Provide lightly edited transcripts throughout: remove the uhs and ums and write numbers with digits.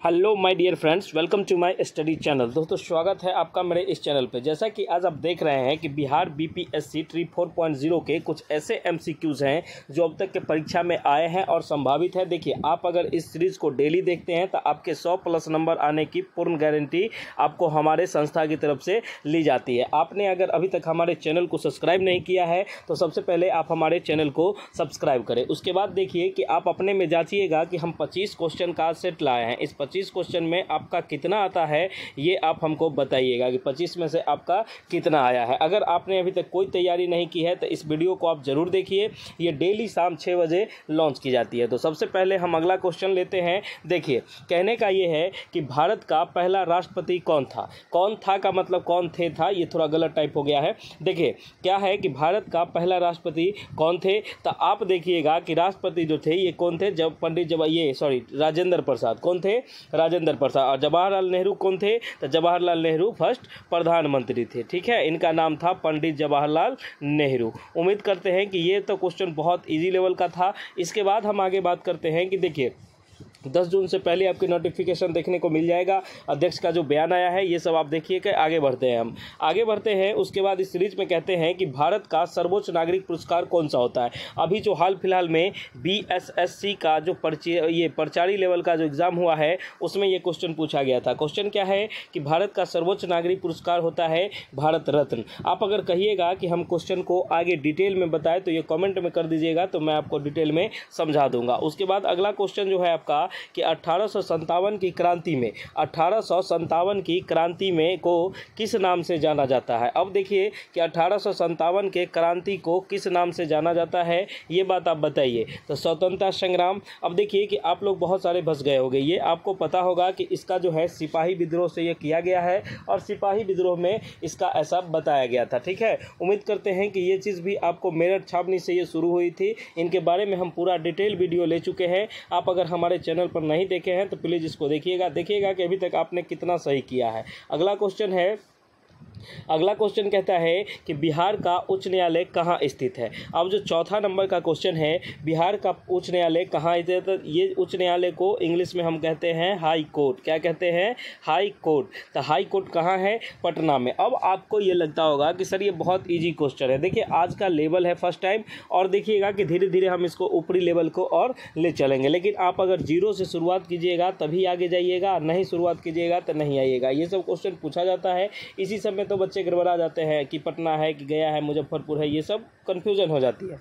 Hello my dear friends, welcome to my study channel. दोस्तों, स्वागत है आपका मेरे इस चैनल पे। जैसा कि आज आप देख रहे हैं कि बिहार बीपीएससी ट्री 4.0 के कुछ ऐसे एमसीक्यूज़ हैं जो अब तक के परीक्षा में आए हैं और संभावित है। देखिए, आप अगर इस सीरीज़ को डेली देखते हैं तो आपके 100+ नंबर आने की पूर्ण गारंटी आपको हमारे संस्था की तरफ से ली जाती है। आपने अगर अभी तक हमारे चैनल को सब्सक्राइब नहीं किया है तो सबसे पहले आप हमारे चैनल को सब्सक्राइब करें। उसके बाद देखिए कि आप अपने में जांचिएगा कि हम 25 क्वेश्चन का सेट लाए हैं। इस 25 क्वेश्चन में आपका कितना आता है ये आप हमको बताइएगा कि 25 में से आपका कितना आया है। अगर आपने अभी तक कोई तैयारी नहीं की है तो इस वीडियो को आप ज़रूर देखिए। ये डेली शाम 6 बजे लॉन्च की जाती है। तो सबसे पहले हम अगला क्वेश्चन लेते हैं। देखिए, कहने का ये है कि भारत का पहला राष्ट्रपति कौन था। कौन था का मतलब कौन थे था, ये थोड़ा गलत टाइप हो गया है। देखिए, क्या है कि भारत का पहला राष्ट्रपति कौन थे, तो आप देखिएगा कि राष्ट्रपति जो थे ये कौन थे। जब राजेंद्र प्रसाद कौन थे, राजेंद्र प्रसाद। और जवाहरलाल नेहरू कौन थे, तो जवाहरलाल नेहरू फर्स्ट प्रधानमंत्री थे। ठीक है, इनका नाम था पंडित जवाहरलाल नेहरू। उम्मीद करते हैं कि ये तो क्वेश्चन बहुत इजी लेवल का था। इसके बाद हम आगे बात करते हैं कि देखिए 10 जून से पहले आपकी नोटिफिकेशन देखने को मिल जाएगा। अध्यक्ष का जो बयान आया है ये सब आप देखिए कि आगे बढ़ते हैं। हम आगे बढ़ते हैं। उसके बाद इस सीरीज में कहते हैं कि भारत का सर्वोच्च नागरिक पुरस्कार कौन सा होता है। अभी जो हाल फिलहाल में बीएसएससी का जो प्रचारी लेवल का जो एग्ज़ाम हुआ है उसमें ये क्वेश्चन पूछा गया था। क्वेश्चन क्या है कि भारत का सर्वोच्च नागरिक पुरस्कार होता है भारत रत्न। आप अगर कहिएगा कि हम क्वेश्चन को आगे डिटेल में बताएं तो ये कॉमेंट में कर दीजिएगा, तो मैं आपको डिटेल में समझा दूंगा। उसके बाद अगला क्वेश्चन जो है आपका कि 1857 की क्रांति में को किस नाम से जाना जाता है। अब देखिए कि 1857 के क्रांति को किस नाम से जाना जाता है, ये बात आप बताइए। तो स्वतंत्रता संग्राम। अब देखिए कि आप लोग बहुत सारे फंस गए होंगे। ये आपको पता होगा कि इसका जो है सिपाही विद्रोह से ये किया गया है और सिपाही विद्रोह में इसका ऐसा बताया गया था। ठीक है, उम्मीद करते हैं कि ये चीज़ भी आपको मेरठ छावनी से ये शुरू हुई थी। इनके बारे में हम पूरा डिटेल वीडियो ले चुके हैं। आप अगर हमारे चैनल पर नहीं देखे हैं तो प्लीज़ इसको देखिएगा कि अभी तक आपने कितना सही किया है। अगला क्वेश्चन कहता है कि बिहार का उच्च न्यायालय कहाँ स्थित है। अब जो चौथा नंबर का क्वेश्चन है, बिहार का उच्च न्यायालय कहाँ स्थित है, तो ये उच्च न्यायालय को इंग्लिश में हम कहते हैं हाई कोर्ट। क्या कहते हैं, हाई कोर्ट। तो हाई कोर्ट कहाँ है, पटना में। अब आपको ये लगता होगा कि सर ये बहुत ईजी क्वेश्चन है। देखिए, आज का लेवल है फर्स्ट टाइम और देखिएगा कि धीरे धीरे हम इसको ऊपरी लेवल को और ले चलेंगे। लेकिन आप अगर जीरो से शुरुआत कीजिएगा तभी आगे जाइएगा, नहीं शुरुआत कीजिएगा तो नहीं आइएगा। ये सब क्वेश्चन पूछा जाता है। इसी समय तो बच्चे गड़बड़ा जाते हैं कि पटना है कि गया है, मुजफ्फरपुर है, ये सब कंफ्यूजन हो जाती है।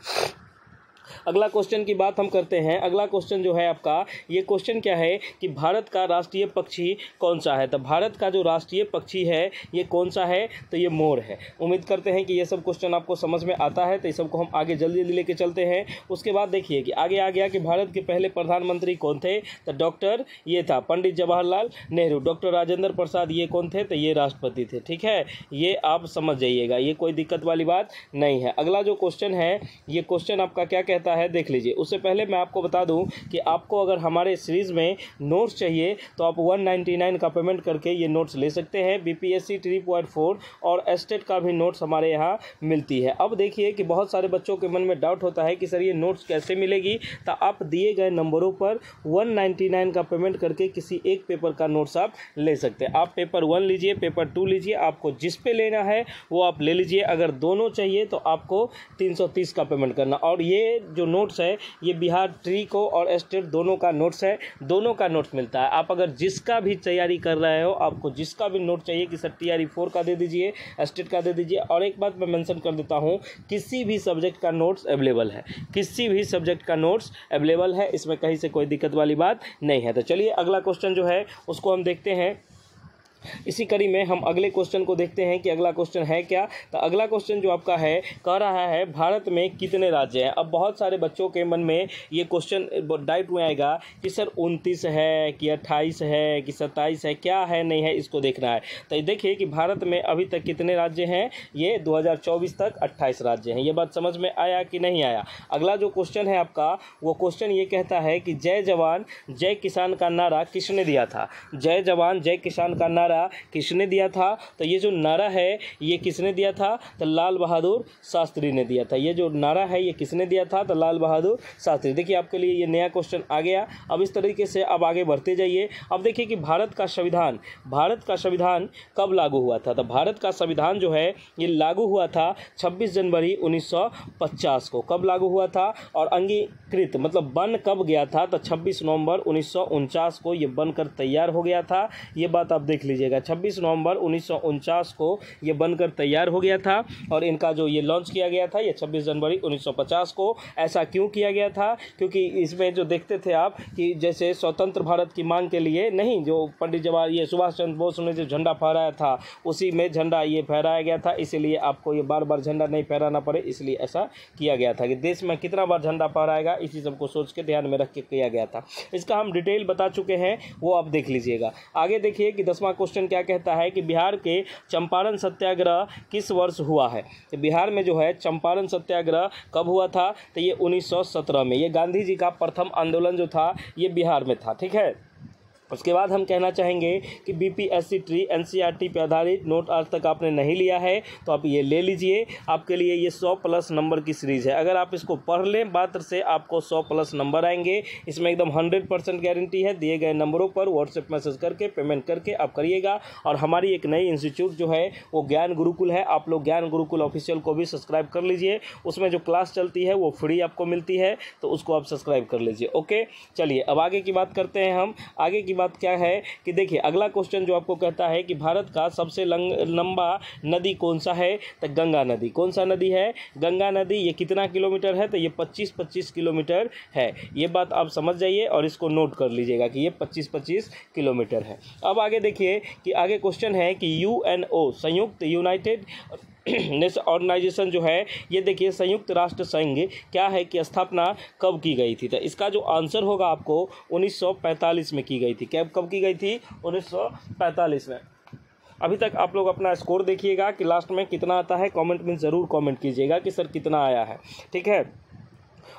अगला क्वेश्चन की बात हम करते हैं। अगला क्वेश्चन जो है आपका, ये क्वेश्चन क्या है कि भारत का राष्ट्रीय पक्षी कौन सा है। तो भारत का जो राष्ट्रीय पक्षी है ये कौन सा है, तो ये मोर है। उम्मीद करते हैं कि ये सब क्वेश्चन आपको समझ में आता है। तो इस सब को हम आगे जल्दी जल्दी लेके चलते हैं। उसके बाद देखिए कि आगे आ गया कि भारत के पहले प्रधानमंत्री कौन थे, तो डॉक्टर ये था पंडित जवाहरलाल नेहरू। डॉक्टर राजेंद्र प्रसाद ये कौन थे, तो ये राष्ट्रपति थे। ठीक है, ये आप समझ जाइएगा, ये कोई दिक्कत वाली बात नहीं है। अगला जो क्वेश्चन है, ये क्वेश्चन आपका क्या कहता है देख लीजिए। उससे पहले मैं आपको बता दूं कि आपको अगर हमारे सीरीज में नोट्स चाहिए तो आप 199 का पेमेंट करके ये नोट्स ले सकते हैं। बीपीएससी 3.4 और एस्टेट का भी नोट्स हमारे यहाँ मिलती है। अब देखिए कि बहुत सारे बच्चों के मन में डाउट होता है कि सर ये नोट्स कैसे मिलेगी। तो आप दिए गए नंबरों पर 199 का पेमेंट करके किसी एक पेपर का नोट्स आप ले सकते हैं। आप पेपर 1 लीजिए, पेपर 2 लीजिए, आपको जिस पे लेना है वो आप ले लीजिए। अगर दोनों चाहिए तो आपको 330 का पेमेंट करना। और ये जो नोट्स है ये बिहार ट्री को और एस्टेट दोनों का नोट्स है, दोनों का नोट्स मिलता है। आप अगर जिसका भी तैयारी कर रहे हो, आपको जिसका भी नोट चाहिए कि सर टीआरई 4 का दे दीजिए, एस्टेट का दे दीजिए। और एक बात मैं मेंशन कर देता हूँ, किसी भी सब्जेक्ट का नोट्स अवेलेबल है, किसी भी सब्जेक्ट का नोट्स अवेलेबल है, इसमें कहीं से कोई दिक्कत वाली बात नहीं है। तो चलिए अगला क्वेश्चन जो है उसको हम देखते हैं। इसी कड़ी में हम अगले क्वेश्चन को देखते हैं कि अगला क्वेश्चन है क्या। तो अगला क्वेश्चन जो आपका है कह रहा है भारत में कितने राज्य हैं। अब बहुत सारे बच्चों के मन में ये क्वेश्चन डाउट में आएगा कि सर 29 है कि 28 है कि 27 है, क्या है नहीं है, इसको देखना है। तो देखिए कि भारत में अभी तक कितने राज्य हैं, ये 2024 तक 28 राज्य हैं। ये बात समझ में आया कि नहीं आया। अगला जो क्वेश्चन है आपका, वो क्वेश्चन ये कहता है कि जय जवान जय किसान का नारा किसने दिया था। जय जवान जय किसान का नारा नारा किसने दिया था? तो ये जो नारा है ये किसने दिया था? तो लाल बहादुर शास्त्री ने दिया था। ये जो नारा है ये किसने दिया था? तो लाल बहादुर शास्त्री। देखिए आपके लिए ये नया क्वेश्चन आ गया। अब इस तरीके से अब आगे बढ़ते जाइए। अब देखिए कि भारत का संविधान कब लागू हुआ था? तो भारत का संविधान जो है ये लागू हुआ था 26 जनवरी 1950 को। कब लागू हुआ था? और अंगीकृत मतलब बन कब गया था? तो 26 नवंबर 1949 को ये बनकर तैयार हो गया था। ये बात आप देख लीजिएगा, 26 नवंबर 1949 को ये बनकर तैयार हो गया था। और इनका जो ये लॉन्च किया गया था ये 26 जनवरी 1950 को। ऐसा क्यों किया गया था? क्योंकि इसमें जो देखते थे आप कि जैसे स्वतंत्र भारत की मांग के लिए नहीं, जो पंडित सुभाष चंद्र बोस ने जो झंडा फहराया था उसी में झंडा ये फहराया गया था। इसीलिए आपको ये बार बार झंडा नहीं फहराना पड़े, इसलिए ऐसा किया गया था कि देश में कितना बार झंडा फहराएगा इसी सबको सोच के ध्यान में रख के किया गया था। इसका हम डिटेल बता चुके हैं, वो आप देख लीजिएगा। आगे देखिए कि 10वां क्वेश्चन क्या कहता है कि बिहार के चंपारण सत्याग्रह किस वर्ष हुआ है? तो बिहार में जो है चंपारण सत्याग्रह कब हुआ था? तो ये 1917 में। ये गांधी जी का प्रथम आंदोलन जो था ये बिहार में था। ठीक है, उसके बाद हम कहना चाहेंगे कि बीपीएससी ट्री एनसीईआरटी पे आधारित नोट आज तक आपने नहीं लिया है तो आप ये ले लीजिए। आपके लिए ये 100+ नंबर की सीरीज़ है। अगर आप इसको पढ़ लें मात्र से आपको 100+ नंबर आएंगे। इसमें एकदम 100% गारंटी है। दिए गए नंबरों पर व्हाट्सएप मैसेज करके पेमेंट करके आप करिएगा। और हमारी एक नई इंस्टीट्यूट जो है वो ज्ञान गुरुकुल है। आप लोग ज्ञान गुरुकुल ऑफिशियल को भी सब्सक्राइब कर लीजिए। उसमें जो क्लास चलती है वो फ्री आपको मिलती है, तो उसको आप सब्सक्राइब कर लीजिए। ओके, चलिए अब आगे की बात करते हैं हम। आगे की बात क्या है कि देखिए अगला क्वेश्चन जो आपको कहता है कि भारत का सबसे लंबा नदी कौन सा है? तो गंगा नदी। कौन सा नदी है? गंगा नदी। ये कितना किलोमीटर है? तो ये 25 किलोमीटर है। ये बात आप समझ जाइए और इसको नोट कर लीजिएगा कि ये 25 किलोमीटर है। अब आगे देखिए कि आगे क्वेश्चन है कि यूएनओ संयुक्त यूनाइटेड नेशन ऑर्गेनाइजेशन जो है ये देखिए संयुक्त राष्ट्र संघ क्या है कि स्थापना कब की गई थी? तो इसका जो आंसर होगा आपको 1945 में की गई थी। कब की गई थी? 1945 में। अभी तक आप लोग अपना स्कोर देखिएगा कि लास्ट में कितना आता है। कमेंट में ज़रूर कमेंट कीजिएगा कि सर कितना आया है। ठीक है,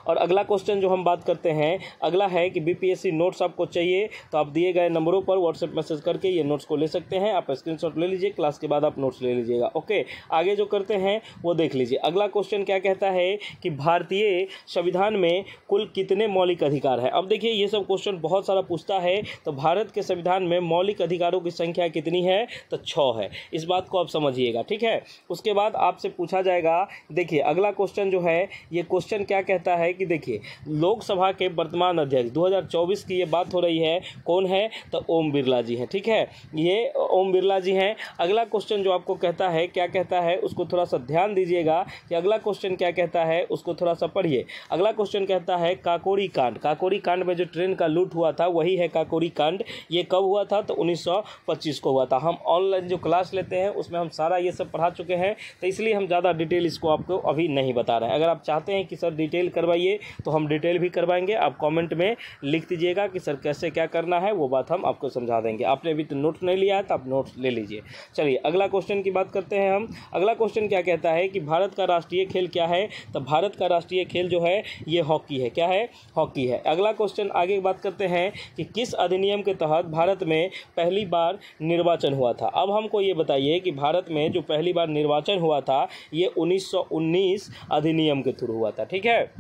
और अगला क्वेश्चन जो हम बात करते हैं अगला है कि बीपीएससी नोट्स आपको चाहिए तो आप दिए गए नंबरों पर व्हाट्सएप मैसेज करके ये नोट्स को ले सकते हैं। आप स्क्रीनशॉट ले लीजिए, क्लास के बाद आप नोट्स ले लीजिएगा। ओके, आगे जो करते हैं वो देख लीजिए। अगला क्वेश्चन क्या कहता है कि भारतीय संविधान में कुल कितने मौलिक अधिकार है? अब देखिए ये सब क्वेश्चन बहुत सारा पूछता है। तो भारत के संविधान में मौलिक अधिकारों की संख्या कितनी है? तो 6 है। इस बात को आप समझिएगा। ठीक है, उसके बाद आपसे पूछा जाएगा, देखिए अगला क्वेश्चन जो है ये क्वेश्चन क्या कहता है कि देखिए लोकसभा के वर्तमान अध्यक्ष 2024 की ये बात हो रही है, कौन है? तो ओम बिरला जी हैं। ठीक है, ये ओम बिरला जी हैं। अगला क्वेश्चन जो आपको कहता है क्या कहता है उसको थोड़ा सा ध्यान दीजिएगा कि अगला क्वेश्चन क्या कहता है उसको थोड़ा सा पढ़िए। अगला क्वेश्चन कहता है काकोरी कांड। काकोरी कांड में जो ट्रेन का लूट हुआ था वही है काकोरी कांड। ये कब हुआ था? तो 1925 को हुआ था। हम ऑनलाइन जो क्लास लेते हैं उसमें हम सारा ये सब पढ़ा चुके हैं, तो इसलिए हम ज़्यादा डिटेल इसको आपको अभी नहीं बता रहे हैं। अगर आप चाहते हैं कि सर डिटेल करवाइए तो हम डिटेल भी करवाएंगे। आप कमेंट में लिख दीजिएगा कि सर कैसे क्या करना है, वो बात हम आपको समझा देंगे। आपने अभी तो नोट्स नहीं लिया है तो आप नोट्स ले लीजिए। चलिए अगला क्वेश्चन की बात करते हैं हम। अगला क्वेश्चन क्या कहता है कि भारत का राष्ट्रीय खेल क्या है? तो भारत का राष्ट्रीय खेल जो है ये हॉकी है। क्या है? हॉकी है। अगला क्वेश्चन आगे बात करते हैं कि किस अधिनियम के तहत भारत में पहली बार निर्वाचन हुआ था? अब हमको ये बताइए कि भारत में जो पहली बार निर्वाचन हुआ था ये 1919 अधिनियम के थ्रू हुआ था। ठीक है,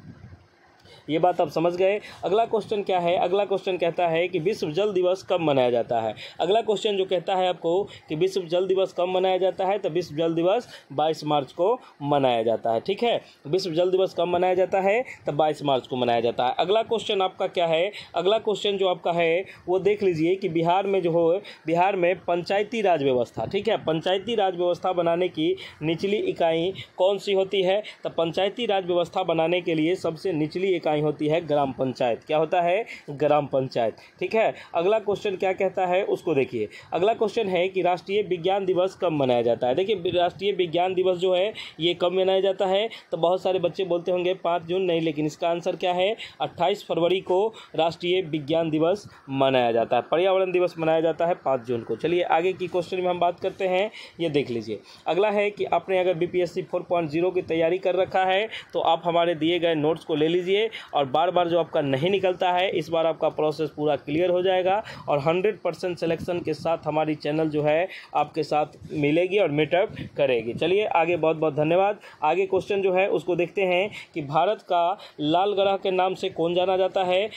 ये बात आप समझ गए। अगला क्वेश्चन क्या है? अगला क्वेश्चन कहता है कि विश्व जल दिवस कब मनाया जाता है? अगला क्वेश्चन जो कहता है आपको कि विश्व जल दिवस कब मनाया जाता है, तो विश्व जल दिवस 22 मार्च को मनाया जाता है। ठीक है, विश्व जल दिवस कब मनाया जाता है? तो 22 मार्च को मनाया जाता है। अगला क्वेश्चन आपका क्या है? अगला क्वेश्चन जो आपका है वो देख लीजिए कि बिहार में जो हो, बिहार में पंचायती राज व्यवस्था, ठीक है, पंचायती राज व्यवस्था बनाने की निचली इकाई कौन सी होती है? तो पंचायती राज व्यवस्था बनाने के लिए सबसे निचली इकाई होती है ग्राम पंचायत। क्या होता है? ग्राम पंचायत। ठीक है, अगला क्वेश्चन क्या कहता है उसको देखिए। अगला क्वेश्चन है कि राष्ट्रीय विज्ञान दिवस कब मनाया जाता है? देखिए राष्ट्रीय विज्ञान दिवस जो है ये कब मनाया जाता है? तो बहुत सारे बच्चे बोलते होंगे 5 जून, नहीं, लेकिन इसका आंसर क्या है? 28 फरवरी को राष्ट्रीय विज्ञान दिवस मनाया जाता है। पर्यावरण दिवस मनाया जाता है 5 जून को। चलिए आगे की क्वेश्चन में हम बात करते हैं, ये देख लीजिए। अगला है कि आपने अगर बीपीएससी 4.0 की तैयारी कर रखा है तो आप हमारे दिए गए नोट्स को ले लीजिए और बार बार जो आपका नहीं निकलता है, इस बार आपका प्रोसेस पूरा क्लियर हो जाएगा और 100% सिलेक्शन के साथ हमारी चैनल जो है आपके साथ मिलेगी और मीटअप करेगी। चलिए आगे, बहुत बहुत धन्यवाद। आगे क्वेश्चन जो है उसको देखते हैं कि भारत का लाल ग्रह के नाम से कौन जाना जाता है,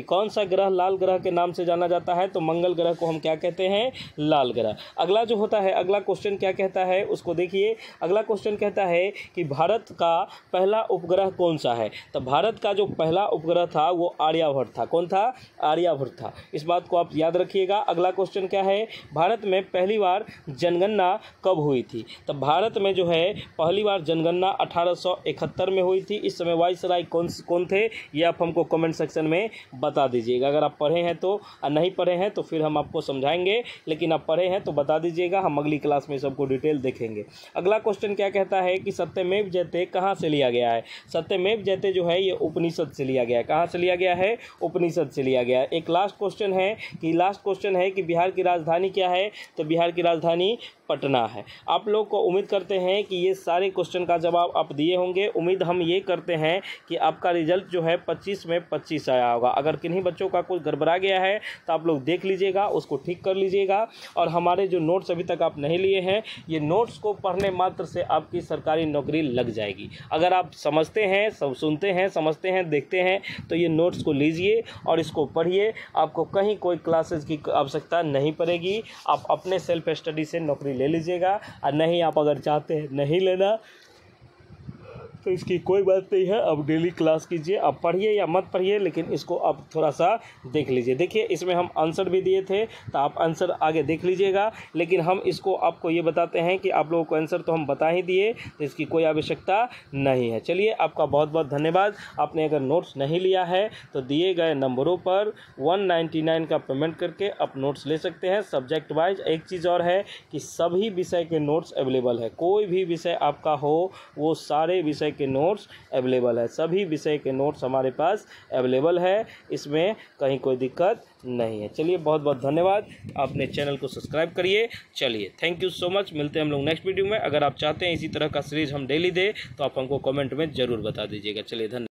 कौन सा ग्रह लाल ग्रह के नाम से जाना जाता है? तो मंगल ग्रह को हम क्या कहते हैं? लाल ग्रह। अगला जो होता है, अगला क्वेश्चन क्या कहता है उसको देखिए। अगला क्वेश्चन कहता है कि भारत का पहला उपग्रह कौन सा है? तो भारत का जो पहला उपग्रह था वो आर्यभट्ट था। कौन था? आर्यभट्ट था। इस बात को आप याद रखिएगा। अगला क्वेश्चन क्या है? भारत में पहली बार जनगणना कब हुई थी? तो भारत में जो है पहली बार जनगणना 1871 में हुई थी। इस समय वाइसराय कौन थे, ये आप हमको कमेंट सेक्शन में बता दीजिएगा। अगर आप पढ़े हैं तो, और नहीं पढ़े हैं तो फिर हम आपको समझाएंगे, लेकिन आप पढ़े हैं तो बता दीजिएगा, हम अगली क्लास में सबको डिटेल देखेंगे। अगला क्वेश्चन क्या कहता है कि सत्यमेव जयते कहाँ से लिया गया है? सत्यमेव जयते जो है ये उपनिषद से लिया गया है। कहाँ से लिया गया है? उपनिषद से लिया गया है। एक लास्ट क्वेश्चन है कि बिहार की राजधानी क्या है? तो बिहार की राजधानी पटना है। आप लोग को उम्मीद करते हैं कि ये सारे क्वेश्चन का जवाब आप दिए होंगे। उम्मीद हम ये करते हैं कि आपका रिजल्ट जो है 25 में 25 आया होगा। अगर किन्हीं बच्चों का कुछ गड़बड़ा गया है तो आप लोग देख लीजिएगा, उसको ठीक कर लीजिएगा। और हमारे जो नोट्स अभी तक आप नहीं लिए हैं, ये नोट्स को पढ़ने मात्र से आपकी सरकारी नौकरी लग जाएगी। अगर आप समझते हैं, सब सुनते हैं, समझते हैं, देखते हैं, तो ये नोट्स को लीजिए और इसको पढ़िए। आपको कहीं कोई क्लासेस की आवश्यकता नहीं पड़ेगी। आप अपने सेल्फ स्टडी से नौकरी ले लीजिएगा। और नहीं, आप अगर चाहते हैं नहीं लेना तो इसकी कोई बात नहीं है, आप डेली क्लास कीजिए। आप पढ़िए या मत पढ़िए, लेकिन इसको आप थोड़ा सा देख लीजिए। देखिए इसमें हम आंसर भी दिए थे, तो आप आंसर आगे देख लीजिएगा। लेकिन हम इसको आपको ये बताते हैं कि आप लोगों को आंसर तो हम बता ही दिए, तो इसकी कोई आवश्यकता नहीं है। चलिए, आपका बहुत बहुत धन्यवाद। आपने अगर नोट्स नहीं लिया है तो दिए गए नंबरों पर 199 का पेमेंट करके आप नोट्स ले सकते हैं सब्जेक्ट वाइज। एक चीज़ और है कि सभी विषय के नोट्स अवेलेबल है। कोई भी विषय आपका हो, वो सारे विषय के नोट्स अवेलेबल है। सभी विषय के नोट्स हमारे पास अवेलेबल है, इसमें कहीं कोई दिक्कत नहीं है। चलिए, बहुत बहुत धन्यवाद। अपने चैनल को सब्सक्राइब करिए। चलिए, थैंक यू सो मच। मिलते हैं हम लोग नेक्स्ट वीडियो में। अगर आप चाहते हैं इसी तरह का सीरीज हम डेली दें तो आप हमको कमेंट में ज़रूर बता दीजिएगा। चलिए, धन्यवाद।